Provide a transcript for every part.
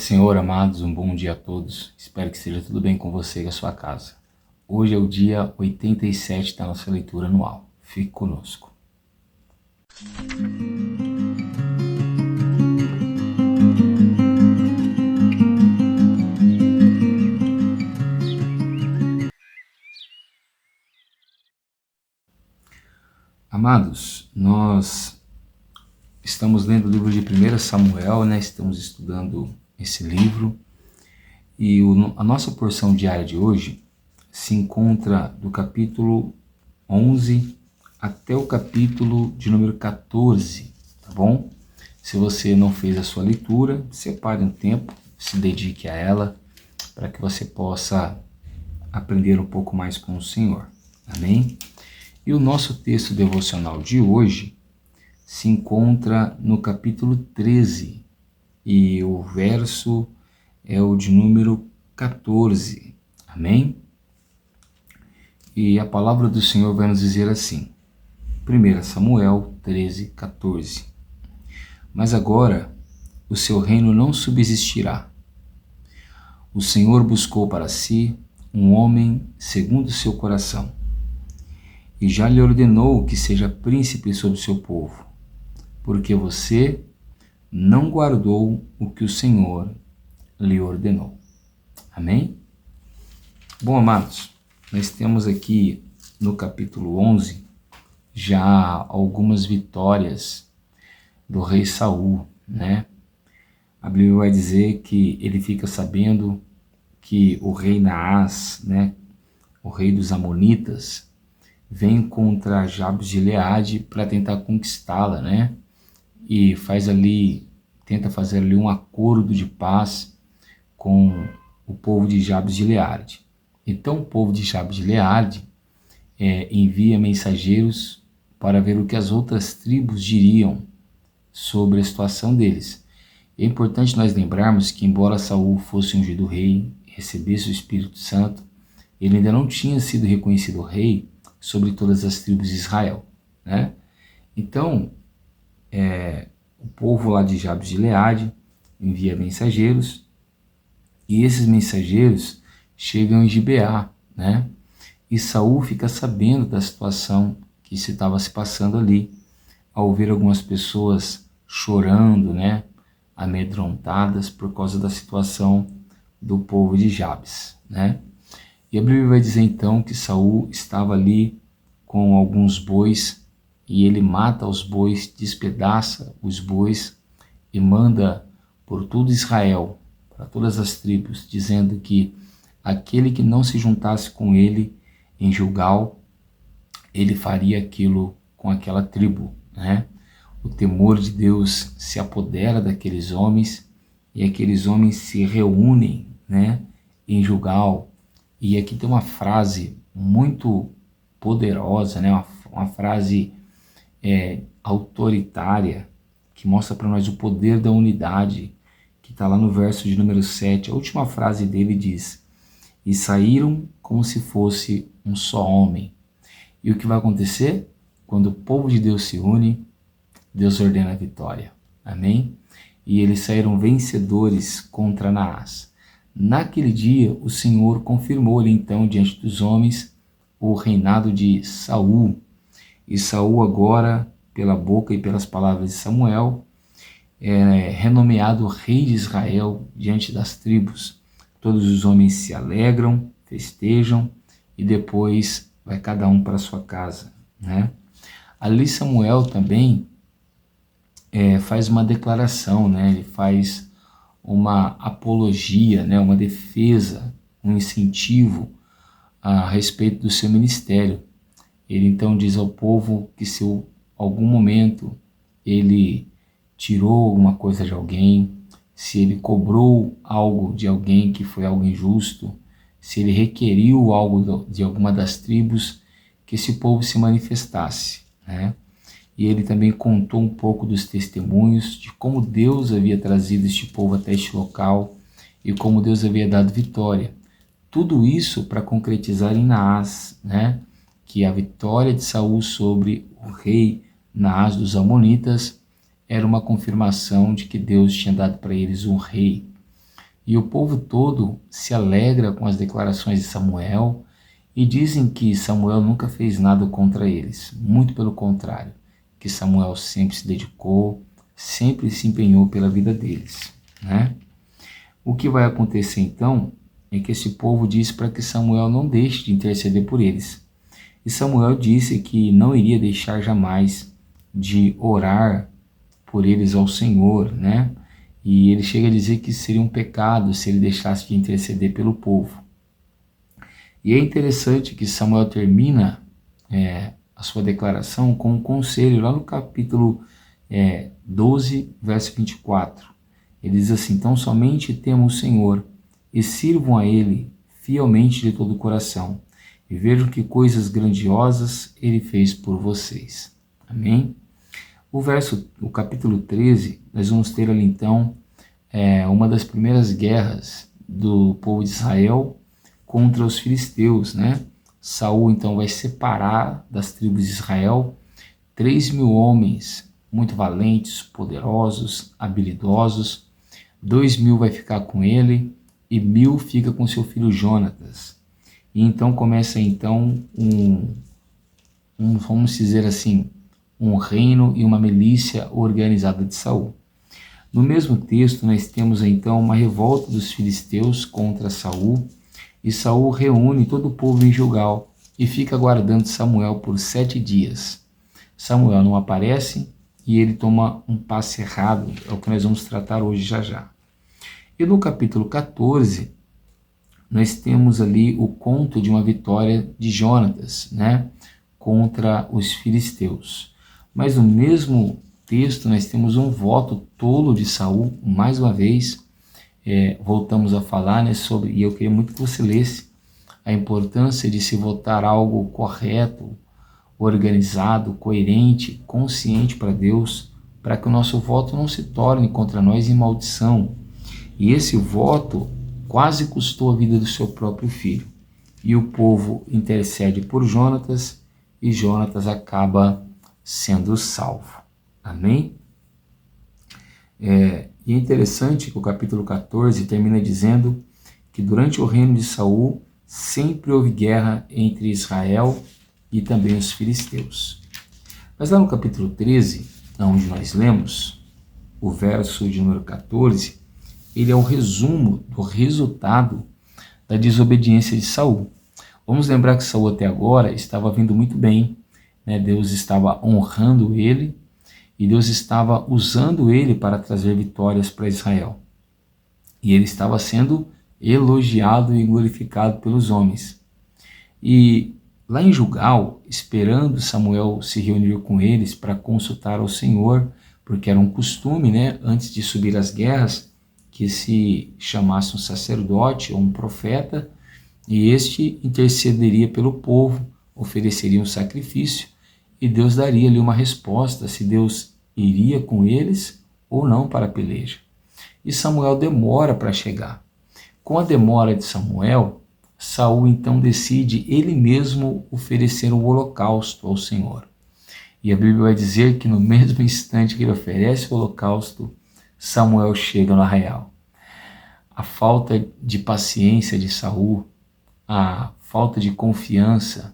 Senhor, amados, um bom dia a todos. Espero que esteja tudo bem com você e a sua casa. Hoje é o dia 87 da nossa leitura anual. Fique conosco. Amados, nós estamos lendo o livro de 1 Samuel, Estamos estudando esse livro e a nossa porção diária de hoje se encontra do capítulo 11 até o capítulo de número 14, tá bom? Se você não fez a sua leitura, separe um tempo, se dedique a ela, para que você possa aprender um pouco mais com o Senhor, amém? E o nosso texto devocional de hoje se encontra no capítulo 13 e o verso é o de número 14, amém? E a palavra do Senhor vai nos dizer assim, 1 Samuel 13, 14. Mas agora o seu reino não subsistirá. O Senhor buscou para si um homem segundo o seu coração, e já lhe ordenou que seja príncipe sobre o seu povo, porque você não guardou o que o Senhor lhe ordenou. Amém? Bom, amados, nós temos aqui no capítulo 11 já algumas vitórias do rei Saul, A Bíblia vai dizer que ele fica sabendo que o rei Naás, o rei dos Amonitas, vem contra Jabes de Gileade para tentar conquistá-la, E tenta fazer ali um acordo de paz com o povo de Jabes de Gileade. Então o povo de Jabes de Gileade envia mensageiros para ver o que as outras tribos diriam sobre a situação deles. É importante nós lembrarmos que, embora Saul fosse ungido rei, recebesse o Espírito Santo, ele ainda não tinha sido reconhecido rei sobre todas as tribos de Israel, Então, o povo lá de Jabes de Gileade envia mensageiros, e esses mensageiros chegam em Gibeá, E Saul fica sabendo da situação que estava se passando ali, ao ver algumas pessoas chorando, amedrontadas por causa da situação do povo de Jabes, E a Bíblia vai dizer então que Saul estava ali com alguns bois, e ele mata os bois, despedaça os bois e manda por todo Israel, para todas as tribos, dizendo que aquele que não se juntasse com ele em Gilgal, ele faria aquilo com aquela tribo, O temor de Deus se apodera daqueles homens, e aqueles homens se reúnem, em Gilgal. E aqui tem uma frase muito poderosa, uma frase autoritária, que mostra para nós o poder da unidade, que está lá no verso de número 7. A última frase dele diz: e saíram como se fosse um só homem. E o que vai acontecer? Quando o povo de Deus se une, Deus ordena a vitória. Amém? E eles saíram vencedores contra Naás. Naquele dia, o Senhor confirmou-lhe então diante dos homens o reinado de Saul. E Saul agora, pela boca e pelas palavras de Samuel, é renomeado rei de Israel diante das tribos. Todos os homens se alegram, festejam, e depois vai cada um para sua casa, Ali Samuel também faz uma declaração, Ele faz uma apologia, uma defesa, um incentivo a respeito do seu ministério. Ele então diz ao povo que se em algum momento ele tirou alguma coisa de alguém, se ele cobrou algo de alguém que foi algo injusto, se ele requeriu algo de alguma das tribos, que esse povo se manifestasse, E ele também contou um pouco dos testemunhos de como Deus havia trazido este povo até este local e como Deus havia dado vitória. Tudo isso para concretizar em Naás, que a vitória de Saul sobre o rei Naás dos Amonitas era uma confirmação de que Deus tinha dado para eles um rei. E o povo todo se alegra com as declarações de Samuel e dizem que Samuel nunca fez nada contra eles. Muito pelo contrário, que Samuel sempre se dedicou, sempre se empenhou pela vida deles, né? O que vai acontecer então é que esse povo disse para que Samuel não deixe de interceder por eles. E Samuel disse que não iria deixar jamais de orar por eles ao Senhor, né? E ele chega a dizer que seria um pecado se ele deixasse de interceder pelo povo. E é interessante que Samuel termina a sua declaração com um conselho, lá no capítulo 12, verso 24. Ele diz assim: então somente temam o Senhor e sirvam a Ele fielmente de todo o coração, e vejam que coisas grandiosas Ele fez por vocês. Amém? O capítulo 13, nós vamos ter ali então uma das primeiras guerras do povo de Israel contra os filisteus, né? Saul então vai separar das tribos de Israel 3.000 homens muito valentes, poderosos, habilidosos. 2.000 vai ficar com ele e 1.000 fica com seu filho Jonatas. E então começa então vamos dizer assim, um reino e uma milícia organizada de Saul. No mesmo texto nós temos então uma revolta dos filisteus contra Saul, e Saul reúne todo o povo em Gilgal e fica aguardando Samuel por 7 dias. Samuel não aparece e ele toma um passo errado, é o que nós vamos tratar hoje já. E no capítulo 14, nós temos ali o conto de uma vitória de Jonatas, né, contra os filisteus. Mas no mesmo texto nós temos um voto tolo de Saul, mais uma vez, voltamos a falar, né, sobre, e eu queria muito que você lesse a importância de se votar algo correto, organizado, coerente, consciente para Deus, para que o nosso voto não se torne contra nós em maldição. E esse voto quase custou a vida do seu próprio filho. E o povo intercede por Jonatas e Jonatas acaba sendo salvo. Amém? E é interessante que o capítulo 14 termina dizendo que durante o reino de Saul sempre houve guerra entre Israel e também os filisteus. Mas lá no capítulo 13, onde nós lemos, o verso de número 14, ele é o resumo do resultado da desobediência de Saul. Vamos lembrar que Saul até agora estava vindo muito bem, né? Deus estava honrando ele e Deus estava usando ele para trazer vitórias para Israel. E ele estava sendo elogiado e glorificado pelos homens. E lá em Gilgal, esperando Samuel se reunir com eles para consultar ao Senhor, porque era um costume, né, antes de subir às guerras, que se chamasse um sacerdote ou um profeta, e este intercederia pelo povo, ofereceria um sacrifício, e Deus daria-lhe uma resposta se Deus iria com eles ou não para a peleja. E Samuel demora para chegar. Com a demora de Samuel, Saul então decide ele mesmo oferecer um holocausto ao Senhor. E a Bíblia vai dizer que no mesmo instante que ele oferece o holocausto, Samuel chega no arraial. A falta de paciência de Saul, a falta de confiança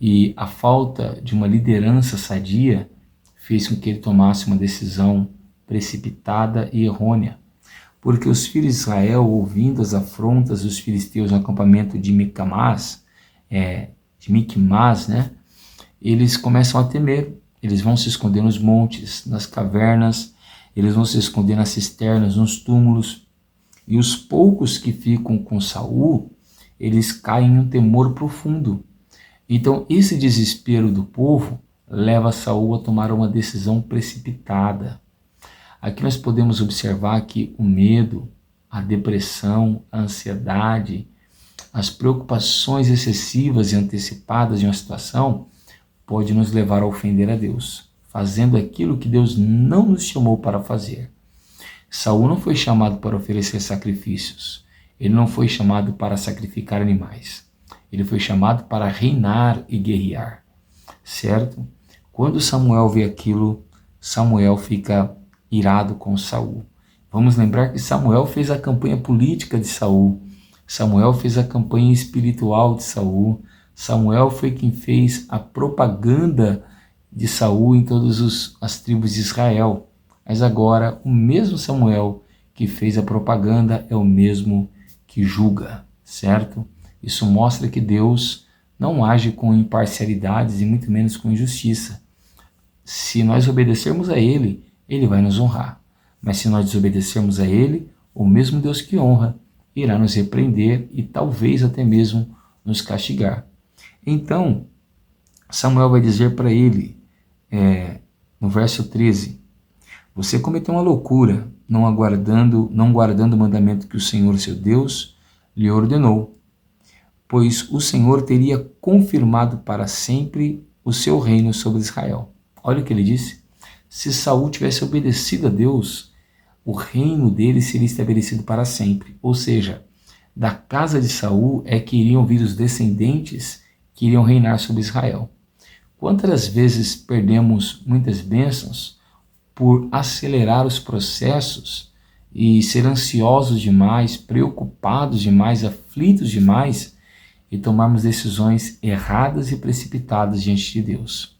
e a falta de uma liderança sadia fez com que ele tomasse uma decisão precipitada e errônea. Porque os filhos de Israel, ouvindo as afrontas dos filisteus no acampamento de Micmas, né, eles começam a temer. Eles vão se esconder nos montes, nas cavernas, eles vão se esconder nas cisternas, nos túmulos. E os poucos que ficam com Saul, eles caem em um temor profundo. Então esse desespero do povo leva Saul a tomar uma decisão precipitada. Aqui nós podemos observar que o medo, a depressão, a ansiedade, as preocupações excessivas e antecipadas de uma situação pode nos levar a ofender a Deus, fazendo aquilo que Deus não nos chamou para fazer. Saul não foi chamado para oferecer sacrifícios, ele não foi chamado para sacrificar animais, ele foi chamado para reinar e guerrear, certo? Quando Samuel vê aquilo, Samuel fica irado com Saul. Vamos lembrar que Samuel fez a campanha política de Saul, Samuel fez a campanha espiritual de Saul, Samuel foi quem fez a propaganda de Saul em todas as tribos de Israel. Mas agora o mesmo Samuel que fez a propaganda é o mesmo que julga, certo? Isso mostra que Deus não age com imparcialidades e muito menos com injustiça. Se nós obedecermos a Ele, Ele vai nos honrar. Mas se nós desobedecermos a Ele, o mesmo Deus que honra irá nos repreender e talvez até mesmo nos castigar. Então, Samuel vai dizer para ele, no verso 13, você cometeu uma loucura, não guardando o mandamento que o Senhor, seu Deus, lhe ordenou, pois o Senhor teria confirmado para sempre o seu reino sobre Israel. Olha o que ele disse. Se Saul tivesse obedecido a Deus, o reino dele seria estabelecido para sempre. Ou seja, da casa de Saul é que iriam vir os descendentes que iriam reinar sobre Israel. Quantas vezes perdemos muitas bênçãos por acelerar os processos e ser ansiosos demais, preocupados demais, aflitos demais e tomarmos decisões erradas e precipitadas diante de Deus.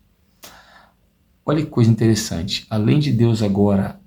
Olha que coisa interessante, além de Deus agora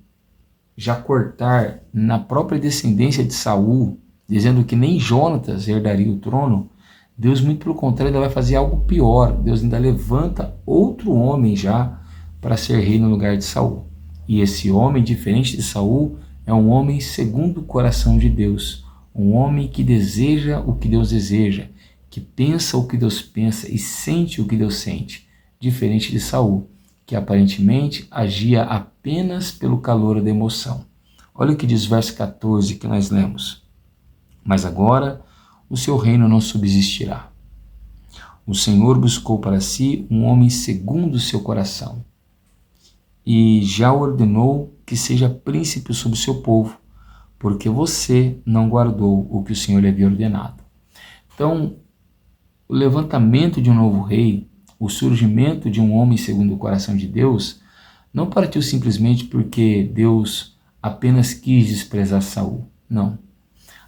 já cortar na própria descendência de Saul, dizendo que nem Jonatas herdaria o trono, Deus, muito pelo contrário, ainda vai fazer algo pior. Deus ainda levanta outro homem já para ser rei no lugar de Saul. E esse homem, diferente de Saul, é um homem segundo o coração de Deus, um homem que deseja o que Deus deseja, que pensa o que Deus pensa e sente o que Deus sente, diferente de Saul, que aparentemente agia apenas pelo calor da emoção. Olha o que diz o verso 14 que nós lemos. Mas agora o seu reino não subsistirá. O Senhor buscou para si um homem segundo o seu coração e já ordenou que seja príncipe sobre o seu povo, porque você não guardou o que o Senhor lhe havia ordenado. Então, o levantamento de um novo rei, o surgimento de um homem segundo o coração de Deus, não partiu simplesmente porque Deus apenas quis desprezar Saul. Não.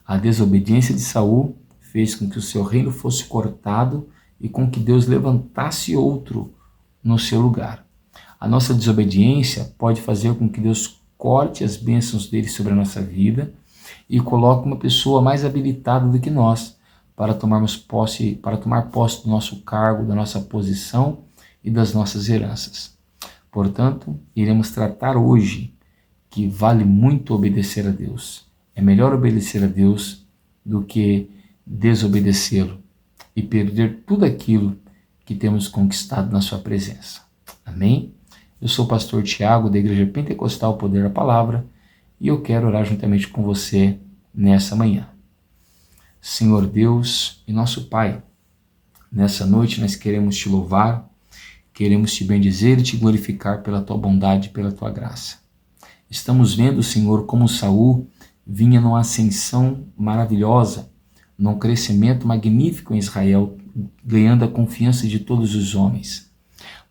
A desobediência de Saul fez com que o seu reino fosse cortado e com que Deus levantasse outro no seu lugar. A nossa desobediência pode fazer com que Deus corte as bênçãos dele sobre a nossa vida e coloque uma pessoa mais habilitada do que nós para tomar posse do nosso cargo, da nossa posição e das nossas heranças. Portanto, iremos tratar hoje que vale muito obedecer a Deus. É melhor obedecer a Deus do que desobedecê-lo e perder tudo aquilo que temos conquistado na sua presença. Amém? Eu sou o pastor Tiago, da Igreja Pentecostal Poder da Palavra, e eu quero orar juntamente com você nessa manhã. Senhor Deus e nosso Pai, nessa noite nós queremos te louvar, queremos te bendizer e te glorificar pela tua bondade e pela tua graça. Estamos vendo, Senhor, como Saul vinha numa ascensão maravilhosa, num crescimento magnífico em Israel, ganhando a confiança de todos os homens.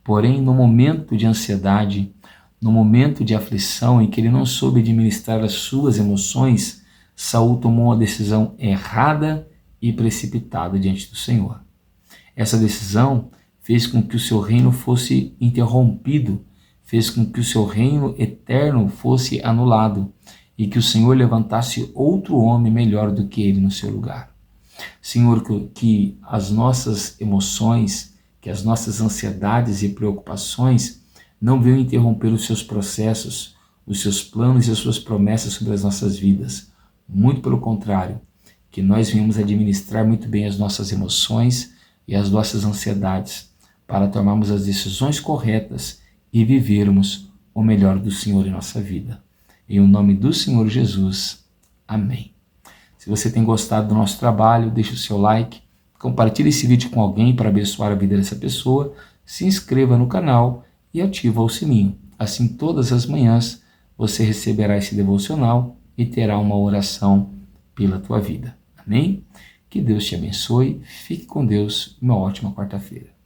Porém, no momento de ansiedade, no momento de aflição, em que ele não soube administrar as suas emoções, Saul tomou uma decisão errada e precipitada diante do Senhor. Essa decisão fez com que o seu reino fosse interrompido, fez com que o seu reino eterno fosse anulado e que o Senhor levantasse outro homem melhor do que ele no seu lugar. Senhor, que as nossas emoções, que as nossas ansiedades e preocupações não venham interromper os seus processos, os seus planos e as suas promessas sobre as nossas vidas. Muito pelo contrário, que nós venhamos administrar muito bem as nossas emoções e as nossas ansiedades para tomarmos as decisões corretas e vivermos o melhor do Senhor em nossa vida. Em o nome do Senhor Jesus. Amém. Se você tem gostado do nosso trabalho, deixe o seu like, compartilhe esse vídeo com alguém para abençoar a vida dessa pessoa, se inscreva no canal e ativa o sininho. Assim, todas as manhãs, você receberá esse devocional e terá uma oração pela tua vida. Amém? Que Deus te abençoe, fique com Deus e uma ótima quarta-feira.